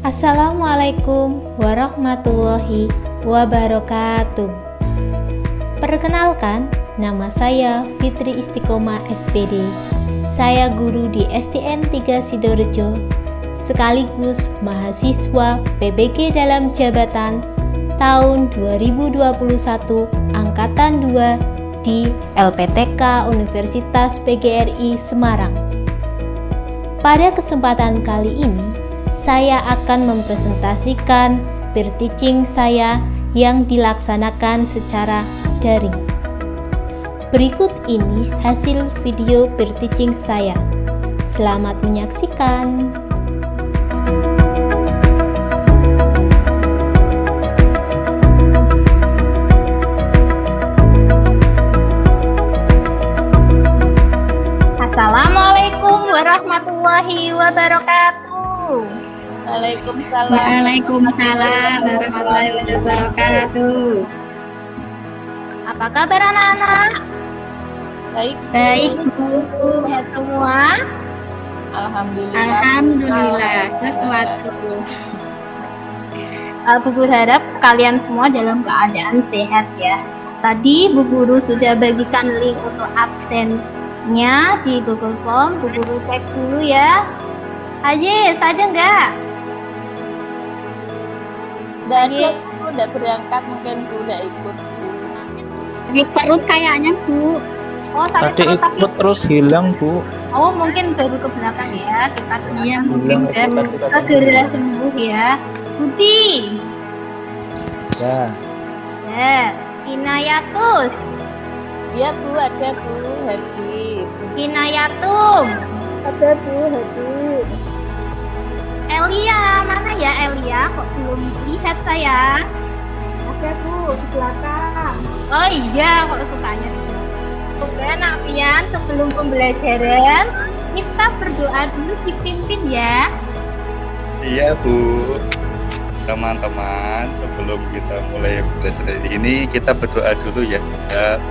Assalamualaikum warahmatullahi wabarakatuh. Perkenalkan, nama saya Fitri Istiqomah SPD. Saya guru di SDN 3 Sidorejo, sekaligus mahasiswa PBG dalam jabatan tahun 2021 Angkatan 2 di LPTK Universitas PGRI Semarang. Pada kesempatan kali ini, saya akan mempresentasikan peer teaching saya yang dilaksanakan secara daring. Berikut ini hasil video peer teaching saya. Selamat menyaksikan. Assalamualaikum warahmatullahi wabarakatuh. Waalaikumsalam. Waalaikumsalam warahmatullahi wabarakatuh. Apa kabar anak-anak? Baik, Bu. Sehat semua? Alhamdulillah, sesuatu. Bu Guru harap kalian semua dalam keadaan sehat ya. Tadi Bu Guru sudah bagikan link untuk absennya di Google Form. Bu Guru cek dulu ya. Ajis, ada nggak? Udah berangkat, mungkin Bu udah ikut. Di perut kayaknya, Bu. Oh, Tadi ikut terus hilang, Bu. Oh, mungkin baru ke belakang ya. Kita Iya, mungkin Hilang, kan. segera sembuh ya. Budi. Ya. Ya. Inayatus. Iya Bu, ada Bu, hadir. Inayatum. Ada Bu, hadir. Elia, mana ya Elia? Kok belum lihat saya? Ada Bu, di belakang. Oh iya, kok sukanya. Oke, Nak Pian, sebelum pembelajaran, kita berdoa dulu dipimpin ya. Iya Bu, teman-teman, sebelum kita mulai belajar ini kita berdoa dulu ya.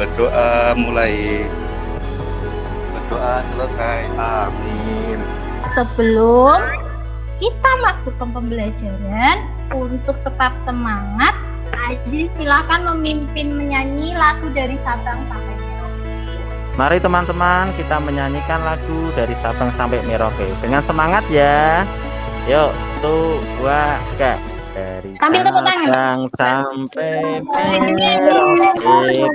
Berdoa mulai, berdoa selesai, amin. Sebelum kita masuk ke pembelajaran, untuk tetap semangat, Aziz silakan memimpin menyanyi lagu dari Sabang sampai Merauke. Mari teman-teman, kita menyanyikan lagu dari Sabang sampai Merauke dengan semangat ya. Yuk, 1, 2, 3. Dari Sambil tepuk tangan. Sabang sampai Merauke,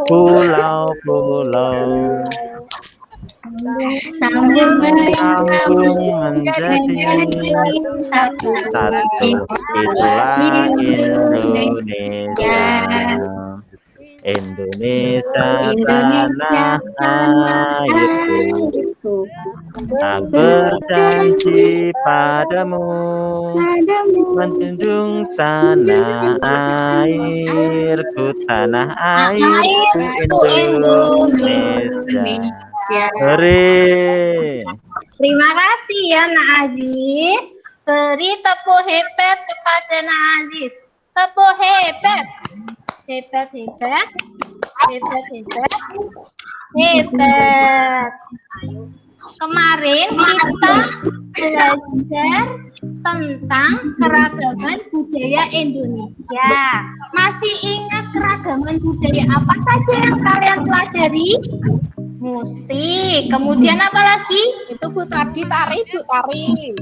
pulau-pulau Sambung sambung menjadi satu itulah Indonesia. Indonesia tanah airku, aku berjanji padamu menjunjung tanah airku, tanah airku Indonesia. Hore. Terima kasih ya Nak Aziz. Beri tepuk hebat kepada Nak Aziz. Tepuk hebat. Hebat, hebat. Hebat, hebat. Hebat. Ayo. Kemarin kita belajar tentang keragaman budaya Indonesia. Masih ingat keragaman budaya apa saja yang kalian pelajari? Musik, kemudian apa lagi? Itu Bu tadi tari, Bu tari.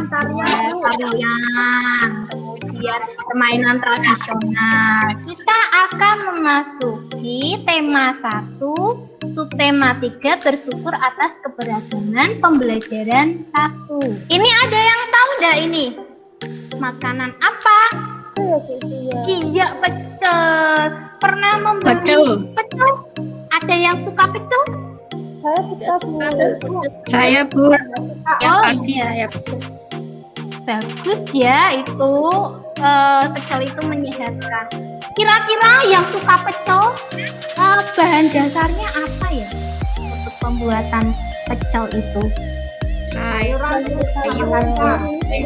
Tarian, kemudian permainan tradisional. Kita akan memasuki tema 1, subtema 3, bersyukur atas keberagaman pembelajaran 1. Ini ada yang tahu nggak ini? Makanan apa? Iya, pecel. Pernah membeli pecel? Ada yang suka pecel? Saya suka Bu. Saya, Bu. Yang pagi iya. saya, Bu. Bagus ya, itu pecel itu menyehatkan. Kira-kira yang suka pecel, bahan dasarnya apa ya untuk pembuatan pecel itu?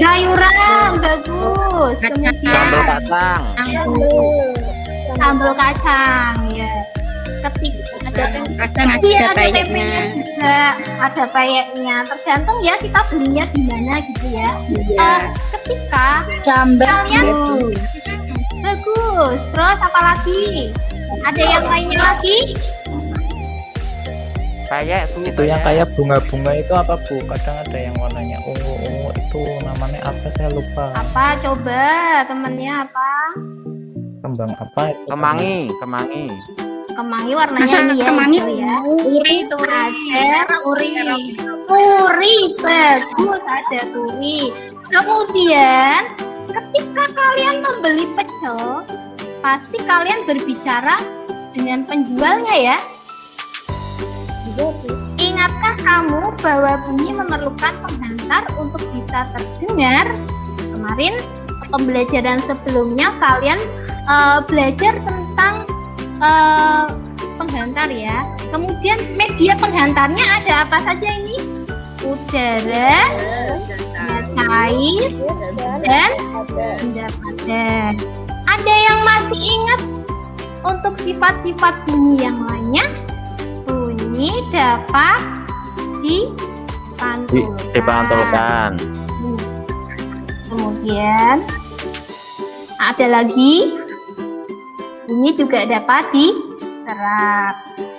Sayuran, bagus. Sambal Kemudian kacang. sambal kacang, ya. Kadang Iya, ada ada kayaknya. PP-nya juga, ada payeknya. Tergantung ya kita belinya di mana gitu ya. Ketika kalian bagus, terus apa lagi? Ada yang lainnya lagi? Kayak Bu, Itu yang kayak bunga-bunga itu apa Bu? Kadang ada yang warnanya ungu-ungu, itu namanya apa saya lupa. Apa coba temennya apa? Kembang apa itu? kemangi. Kemangi warnanya Masa ini ya, kemangi hijau ya. uri itu Ada turi, bagus, ada turi. Kemudian ketika kalian membeli pecel, pasti kalian berbicara dengan penjualnya ya. Ingatkah kamu bahwa bunyi memerlukan penghantar untuk bisa terdengar? Kemarin pembelajaran sebelumnya kalian belajar tentang penghantar ya. Kemudian media penghantarnya ada apa saja ini? Udara, cair, dan benda padat. Ada yang masih ingat untuk sifat-sifat bunyi yang lainnya? Bunyi dapat dipantulkan. Kemudian ada lagi, bunyi juga dapat diserap.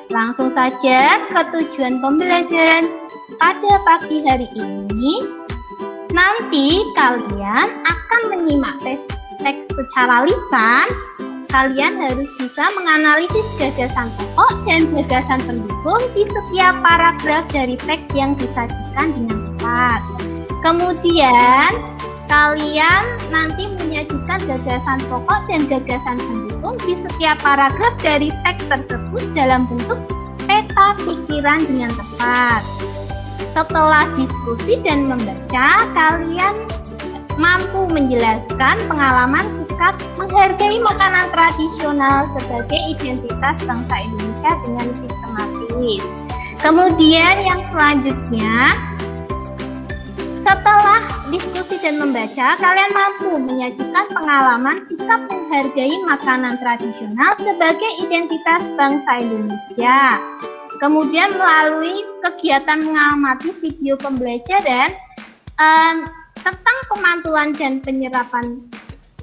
Langsung saja ke tujuan pembelajaran pada pagi hari ini. Nanti kalian akan menyimak teks secara lisan. Kalian harus bisa menganalisis gagasan pokok dan gagasan pendukung di setiap paragraf dari teks yang disajikan dengan tepat. Kemudian kalian nanti menyajikan gagasan pokok dan gagasan pendukung di setiap paragraf dari teks tersebut dalam bentuk peta pikiran dengan tepat. Setelah diskusi dan membaca, kalian mampu menjelaskan pengalaman sikap menghargai makanan tradisional sebagai identitas bangsa Indonesia dengan sistematis. Kemudian yang selanjutnya, setelah diskusi dan membaca, kalian mampu menyajikan pengalaman sikap menghargai makanan tradisional sebagai identitas bangsa Indonesia. Kemudian melalui kegiatan mengamati video pembelajaran tentang pemantulan dan penyerapan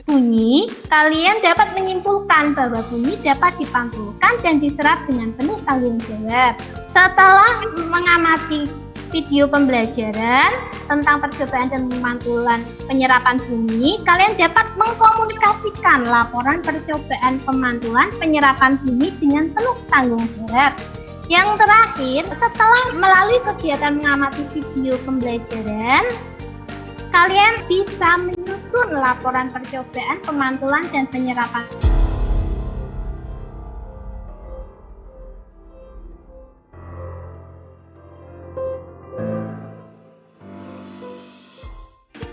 bunyi, kalian dapat menyimpulkan bahwa bunyi dapat dipantulkan dan diserap dengan penuh tanggung jawab. Setelah mengamati video pembelajaran tentang percobaan dan pemantulan penyerapan bunyi, kalian dapat mengkomunikasikan laporan percobaan pemantulan penyerapan bunyi dengan penuh tanggung jawab. Yang terakhir, setelah melalui kegiatan mengamati video pembelajaran, kalian bisa menyusun laporan percobaan pemantulan dan penyerapan.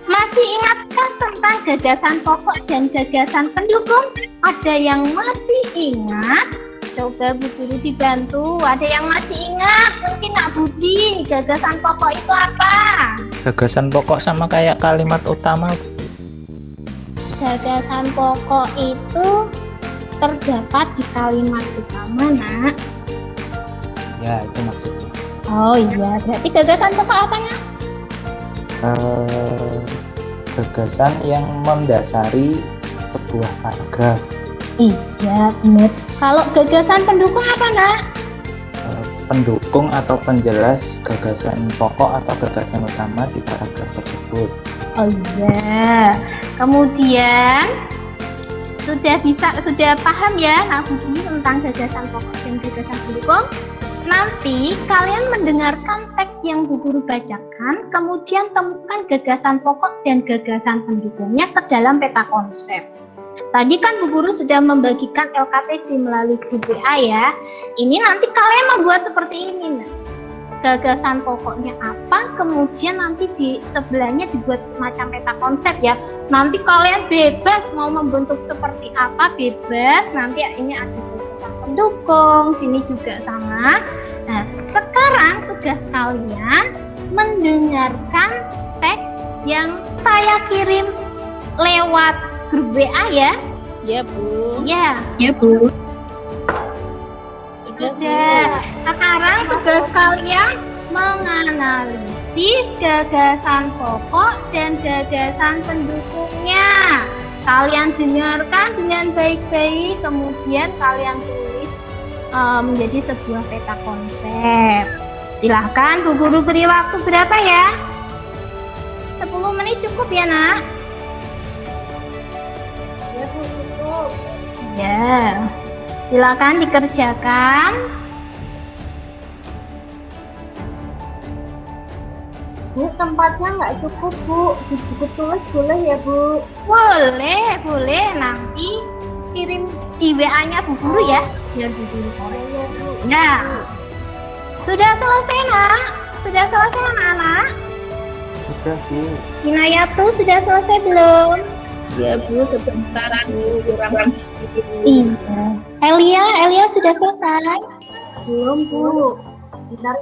Masih ingatkah tentang gagasan pokok dan gagasan pendukung? Ada yang masih ingat? Coba Bu Guru dibantu. Ada yang masih ingat? Mungkin Nak Budi, gagasan pokok itu apa? Gagasan pokok sama kayak kalimat utama. Gagasan pokok itu terdapat di kalimat utama, Nak. Ya, itu maksudnya. Oh iya, berarti gagasan pokok apa, Nak? Gagasan yang mendasari sebuah paragraf. Iya, benar. Kalau gagasan pendukung apa, Nak? Pendukung atau penjelas gagasan pokok atau gagasan utama di paragraf tersebut. Oh iya. Kemudian sudah paham ya Nak Budi tentang gagasan pokok dan gagasan pendukung? Nanti kalian mendengarkan teks yang Bu Guru bacakan, kemudian temukan gagasan pokok dan gagasan pendukungnya ke dalam peta konsep. Tadi kan Bu Guru sudah membagikan LKPD melalui grup WA ya. Ini nanti kalian membuat seperti ini. Nah, gagasan pokoknya apa, kemudian nanti di sebelahnya dibuat semacam peta konsep ya. Nanti kalian bebas mau membentuk seperti apa, bebas. Nanti ini ada gagasan pendukung, sini juga sama. Nah, sekarang tugas kalian mendengarkan teks yang saya kirim lewat grup WA ya. Iya Bu. Iya. Ya Bu. Sudah. Sekarang tugas kalian menganalisis gagasan pokok dan gagasan pendukungnya. Kalian dengarkan dengan baik-baik, kemudian kalian tulis menjadi sebuah peta konsep. Silahkan Bu Guru beri waktu berapa ya? 10 menit cukup ya nak? Ya Bu, cukup. Ya, silakan dikerjakan. Bu, tempatnya nggak cukup Bu, di buku tulis boleh ya Bu? Boleh, boleh. Nanti kirim di WA-nya Bu Guru ya, biar Bu Guru korek. Ya Bu. Nah, sudah selesai nak? Sudah selesai anak-anak? Sudah, Bu. Hinayatu sudah selesai belum? Ya Bu, sebentar Bu, kurang sedikit. Iya. Elia sudah selesai? Belum Bu. Bentar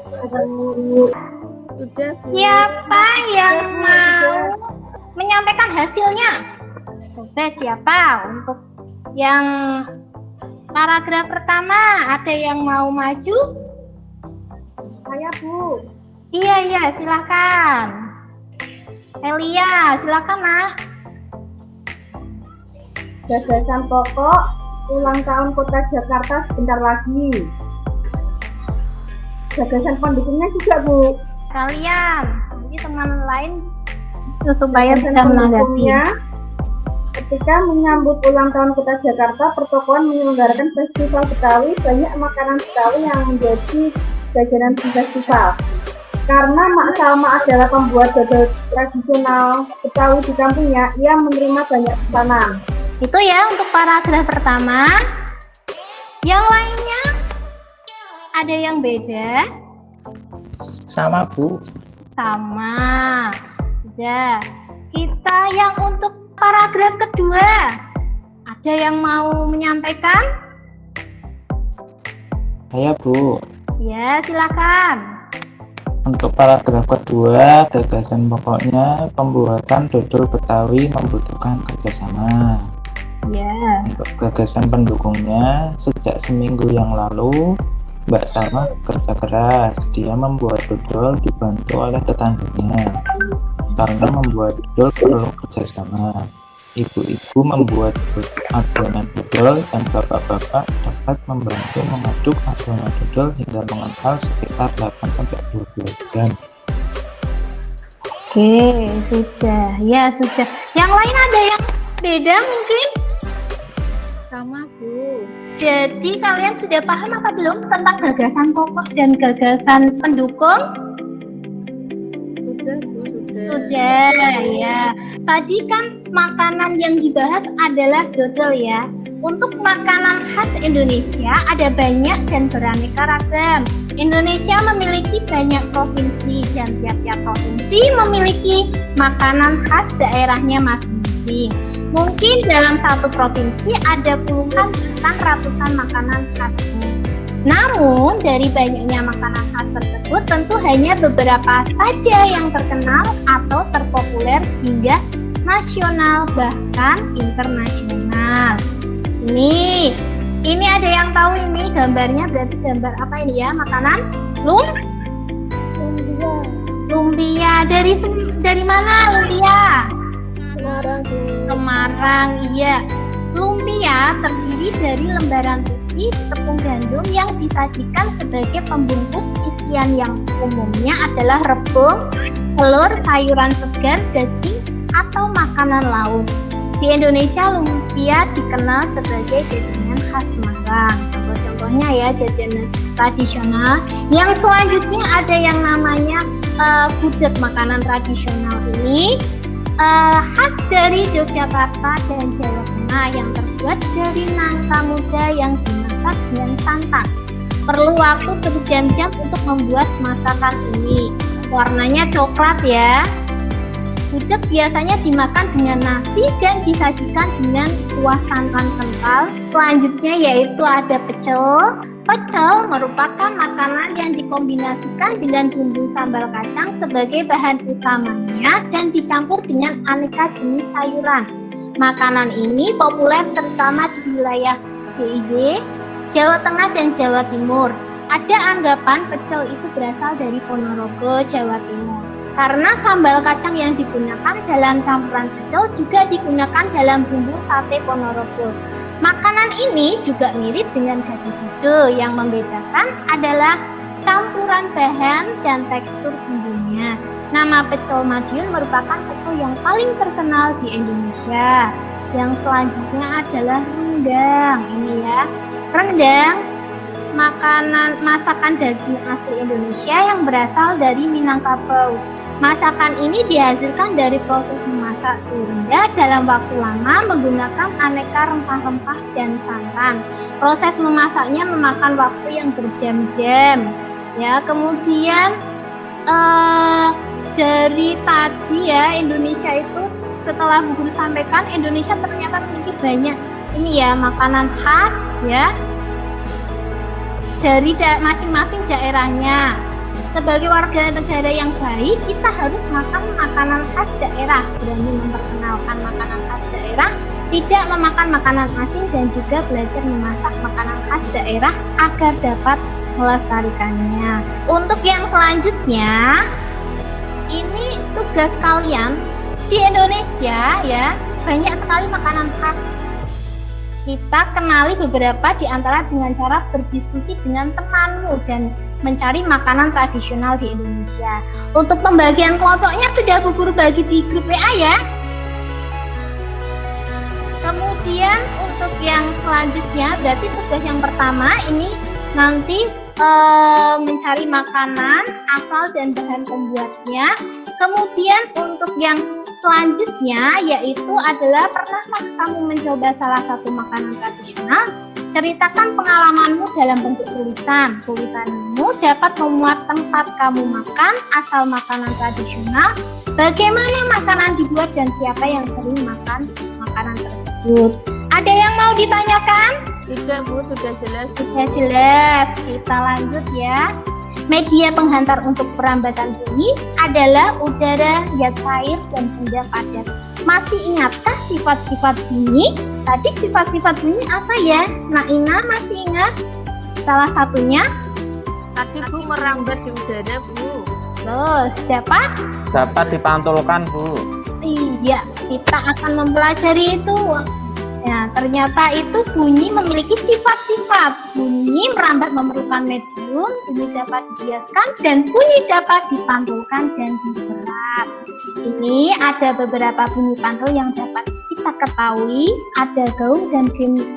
Bu. Sudah Bu. Siapa yang mau menyampaikan hasilnya? Coba siapa untuk yang paragraf pertama? Ada yang mau maju? Saya Bu. Iya, silakan. Elia, silakan nak. Gagasan pokok ulang tahun Kota Jakarta sebentar lagi. Gagasan pendukungnya juga Bu. Kalian, nanti teman lain supaya bisa Gagasan menanggapi. pendukungnya, ketika menyambut ulang tahun Kota Jakarta, pertokohan menyelenggarakan festival Betawi, banyak makanan Betawi yang menjadi jajanan di festival. Karena Mak Salma adalah pembuat dodol tradisional Betawi di kampungnya, ia menerima banyak pesanan. Itu ya untuk paragraf pertama. Yang lainnya ada yang beda? Sama, Bu. Sama. Sudah. Kita yang untuk paragraf kedua. Ada yang mau menyampaikan? Saya, Bu. Ya, silakan. Untuk paragraf kedua, gagasan pokoknya pembuatan dodol Betawi membutuhkan kerjasama. Ya. Untuk gagasan pendukungnya, sejak seminggu yang lalu, Mbak Salma kerja keras. Dia membuat dodol dibantu oleh tetangganya. Karena membuat dodol perlu kerjasama. Ibu-ibu membuat adonan dodol dan bapak-bapak dapat membantu mengaduk adonan dodol hingga mengental sekitar 8-12 jam. Oke, sudah. Ya, sudah. Yang lain ada yang beda mungkin? Sama Bu. Jadi kalian sudah paham apa belum tentang gagasan pokok dan gagasan pendukung? Sudah Bu, sudah. Sudah, ya. Tadi kan makanan yang dibahas adalah dodol ya. Untuk makanan khas Indonesia ada banyak dan beraneka ragam. Indonesia memiliki banyak provinsi dan tiap-tiap provinsi memiliki makanan khas daerahnya masing-masing. Mungkin dalam satu provinsi ada puluhan bahkan ratusan makanan khasnya. Namun dari banyaknya makanan khas tersebut tentu hanya beberapa saja yang terkenal atau terpopuler hingga nasional bahkan internasional. Ini ada yang tahu ini gambarnya berarti gambar apa ini ya? Makanan lumpia. Dari mana lumpia? Semarang, iya. Lumpia terdiri dari lembaran putih tepung gandum yang disajikan sebagai pembungkus isian yang umumnya adalah rebung, telur, sayuran segar, daging, atau makanan laut. Di Indonesia, lumpia dikenal sebagai jajanan khas Semarang. Contoh-contohnya ya jajanan tradisional. Yang selanjutnya ada yang namanya gudeg. Makanan tradisional ini khas dari Yogyakarta dan Jawa Tengah yang terbuat dari nangka muda yang dimasak dengan santan. Perlu waktu berjam-jam untuk membuat masakan ini. Warnanya coklat ya. Gudeg biasanya dimakan dengan nasi dan disajikan dengan kuah santan kental. Selanjutnya yaitu ada pecel. Pecel merupakan makanan yang dikombinasikan dengan bumbu sambal kacang sebagai bahan utamanya dan dicampur dengan aneka jenis sayuran. Makanan ini populer terutama di wilayah DIY, Jawa Tengah dan Jawa Timur. Ada anggapan pecel itu berasal dari Ponorogo, Jawa Timur. Karena sambal kacang yang digunakan dalam campuran pecel juga digunakan dalam bumbu sate Ponorogo. Makanan ini juga mirip dengan gado-gado, yang membedakan adalah campuran bahan dan tekstur bumbunya. Nama pecel Madiun merupakan pecel yang paling terkenal di Indonesia. Yang selanjutnya adalah rendang. Ini ya, rendang masakan daging asli Indonesia yang berasal dari Minangkabau. Masakan ini dihasilkan dari proses memasak suhu rendah dalam waktu lama menggunakan aneka rempah-rempah dan santan. Proses memasaknya memakan waktu yang berjam-jam. Ya, kemudian dari tadi ya, Indonesia itu setelah Bu Guru sampaikan, Indonesia ternyata memiliki banyak ini ya makanan khas ya dari masing-masing daerahnya. Sebagai warga negara yang baik, kita harus makan makanan khas daerah, berani memperkenalkan makanan khas daerah, tidak memakan makanan asing, dan juga belajar memasak makanan khas daerah agar dapat melestarikannya. Untuk yang selanjutnya, ini tugas kalian di Indonesia ya, banyak sekali makanan khas. Kita kenali beberapa di antara dengan cara berdiskusi dengan temanmu dan mencari makanan tradisional di Indonesia. Untuk pembagian kelompoknya sudah Bu Guru bagi di grup WA ya. Kemudian untuk yang selanjutnya, berarti tugas yang pertama ini nanti mencari makanan asal dan bahan pembuatnya. Kemudian untuk yang selanjutnya yaitu adalah, pernahkah kamu mencoba salah satu makanan tradisional? Ceritakan pengalamanmu dalam bentuk tulisan. Tulisanmu dapat memuat tempat kamu makan, asal makanan tradisional, bagaimana makanan dibuat, dan siapa yang sering makan makanan tersebut. Ada yang mau ditanyakan? Sudah Bu, sudah jelas. Sudah jelas. Kita lanjut ya. Media penghantar untuk perambatan bunyi adalah udara, zat cair, dan benda padat. Masih ingatkah sifat-sifat bunyi? Tadi sifat-sifat bunyi apa ya? Naina masih ingat? Salah satunya? Tadi Bu merambat di udara Bu. Terus dapat? Dapat dipantulkan, Bu. Iya, kita akan mempelajari itu. Ya, ternyata itu bunyi memiliki sifat-sifat. Bunyi merambat memerlukan medium, bunyi dapat dibiaskan, dan bunyi dapat dipantulkan dan diserap. Ini ada beberapa bunyi pantul yang dapat kita ketahui. Ada gaung dan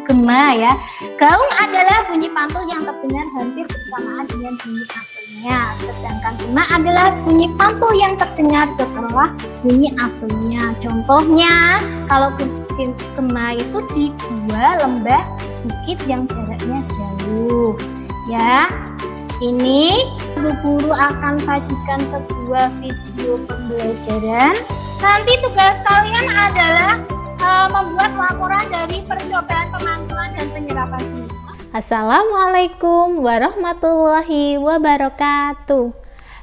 gema ya. Gaung adalah bunyi pantul yang terdengar hampir bersamaan dengan bunyi aslinya. Sedangkan gema adalah bunyi pantul yang terdengar setelah bunyi aslinya. Contohnya, kalau gema itu di dua lembah bukit yang jaraknya jauh ya. Ini Bu Guru akan sajikan sebuah video pembelajaran. Nanti tugas kalian adalah membuat laporan dari percobaan pemantulan dan penyerapan bunyi. Assalamualaikum warahmatullahi wabarakatuh.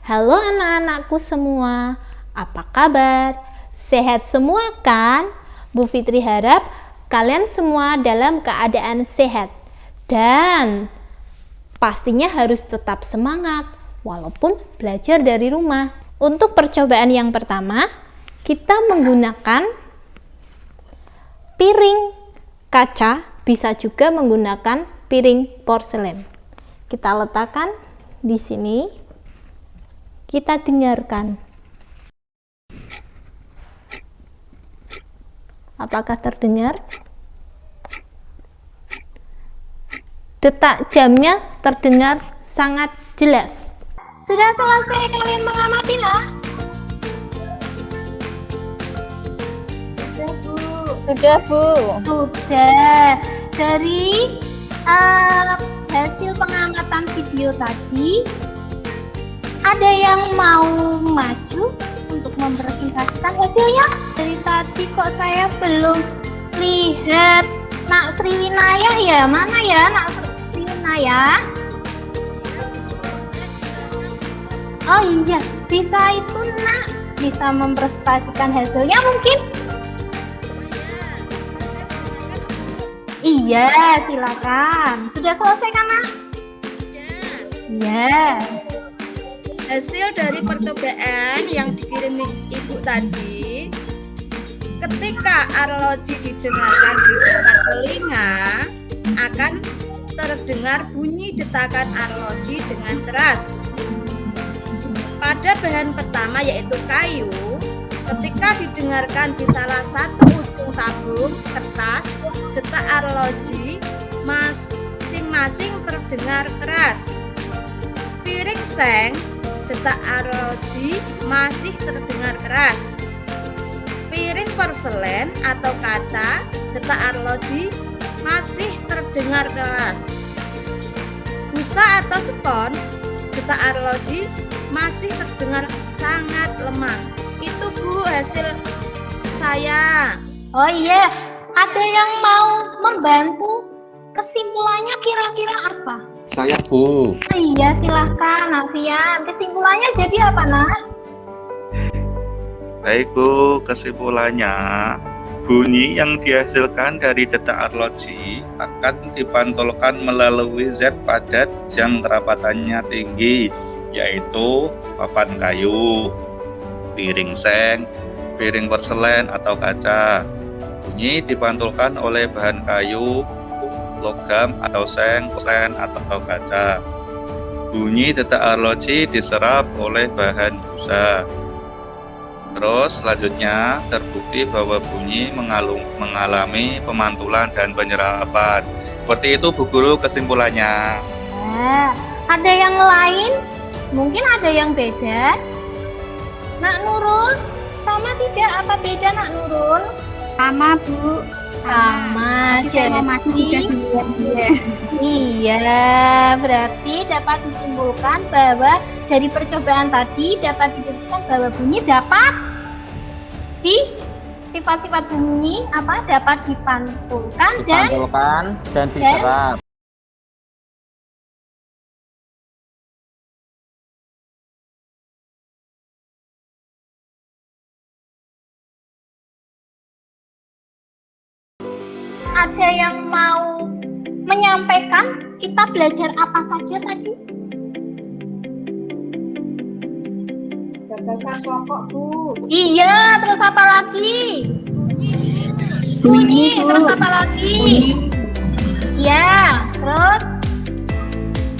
Halo anak-anakku semua, apa kabar? Sehat semua kan? Bu Fitri harap kalian semua dalam keadaan sehat dan pastinya harus tetap semangat walaupun belajar dari rumah. Untuk percobaan yang pertama, kita menggunakan piring kaca, bisa juga menggunakan piring porselen. Kita letakkan di sini, kita dengarkan. Apakah terdengar? Detak jamnya terdengar sangat jelas. Sudah selesai kalian mengamati lah? Sudah Bu. Sudah. Dari hasil pengamatan video tadi, ada yang mau maju untuk mempresentasikan hasilnya? Dari tadi kok saya belum lihat Nak Sriwinayah ya? Mana ya Nak Sriwinayah? Oh iya, bisa itu Nak, bisa mempresentasikan hasilnya mungkin? Iya, silakan. Sudah selesai kan, Nak? Iya. Hasil dari percobaan yang dikirim ibu tadi, ketika arloji didengarkan di dekat telinga, akan terdengar bunyi detakan arloji dengan keras. Pada bahan pertama yaitu kayu, ketika didengarkan di salah satu ujung tabung kertas, detak arloji masing-masing terdengar keras. Piring seng, detak arloji masih terdengar keras. Piring porselen atau kaca, detak arloji masih terdengar keras. Busa atau spon, detak arloji masih terdengar sangat lemah. Itu Bu hasil saya. Oh iya, ada yang mau membantu? Kesimpulannya kira-kira apa? Saya, Bu. Iya, silahkan, Nafian. Kesimpulannya jadi apa, Nak? Baik Bu, kesimpulannya bunyi yang dihasilkan dari detak arloji akan dipantulkan melalui zat padat yang kerapatannya tinggi, yaitu papan kayu, piring seng, piring porselen atau kaca. Bunyi dipantulkan oleh bahan kayu, logam atau seng, porselen atau kaca. Bunyi detak arloji diserap oleh bahan busa. Terus selanjutnya terbukti bahwa bunyi mengalami pemantulan dan penyerapan. Seperti itu Bu Guru kesimpulannya. Nah, ada yang lain? Mungkin ada yang beda? Nak Nurul, sama tidak? Apa beda Nak Nurul? Sama Bu. Sama, jadi iya, berarti dapat disimpulkan bahwa dari percobaan tadi dapat dibuktikan bahwa bunyi dapat sifat-sifat bunyi apa dapat dipantulkan dan diserap. ada yang mau menyampaikan kita belajar apa saja tadi? Gagasan pokok Bu. Iya, terus apa lagi? Bunyi, terus apa lagi? Iya, terus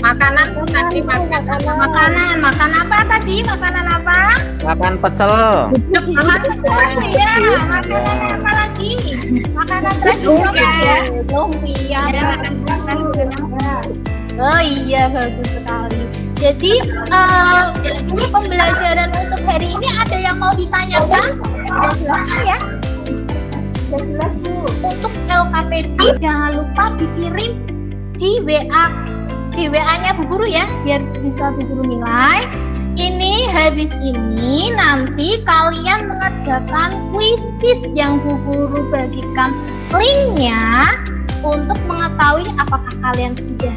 Makanan Bu tadi makan apa tadi? Makanan apa? Makan pecel. Makan pecel ya. Makanan apa lagi? Makanan tradisional ya. Lumpia. Oh iya, bagus sekali. Jadi pembelajaran untuk hari ini ada yang mau ditanyakan? Jelas ya? Jelas Bu. Untuk LKPD jangan lupa dikirim di WA. Di WA-nya Bu Guru ya, biar bisa Bu Guru nilai. Ini habis ini nanti kalian mengerjakan kuisis yang Bu Guru bagikan linknya untuk mengetahui apakah kalian sudah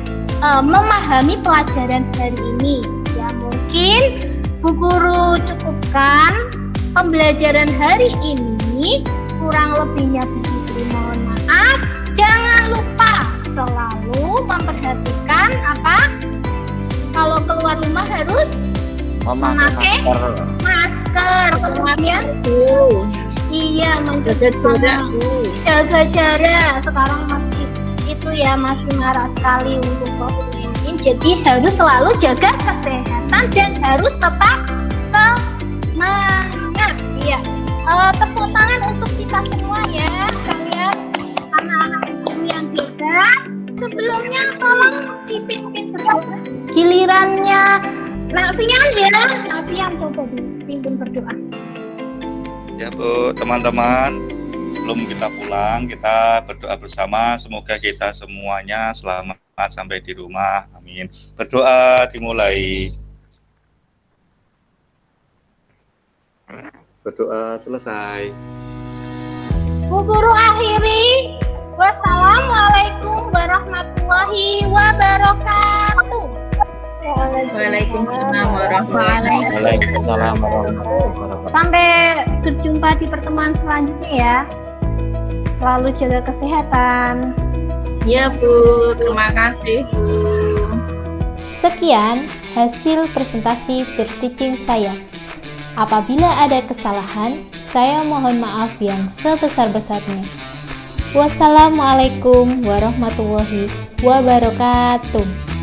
memahami pelajaran hari ini. Ya mungkin Bu Guru cukupkan pembelajaran hari ini, kurang lebihnya Bu Guru mohon maaf. Jangan lupa selalu memperhatikan apa? Kalau keluar rumah harus memakai masker. Kemudian iya, jaga jarak. Sekarang masih itu ya, masih marah sekali untuk COVID-19. Jadi harus selalu jaga kesehatan dan harus tetap semangat. Iya. Tepuk tangan untuk kita semua ya, kalian anak-anak guru yang hebat. Sebelumnya tolong dipimpin berdoa. Gilirannya Nafian ya, Nafian coba dipimpin berdoa. Ya Bu, teman-teman, sebelum kita pulang, kita berdoa bersama. Semoga kita semuanya selamat sampai di rumah. Amin. Berdoa dimulai. Berdoa selesai. Bu Guru akhiri. Wassalamualaikum warahmatullahi wabarakatuh. Waalaikumsalam warahmatullahi Waalaikumsalam. Sampai berjumpa di pertemuan selanjutnya ya. Selalu jaga kesehatan. Ya Bu, terima kasih Bu. Sekian hasil presentasi peer teaching saya. Apabila ada kesalahan, saya mohon maaf yang sebesar-besarnya. Wassalamualaikum warahmatullahi wabarakatuh.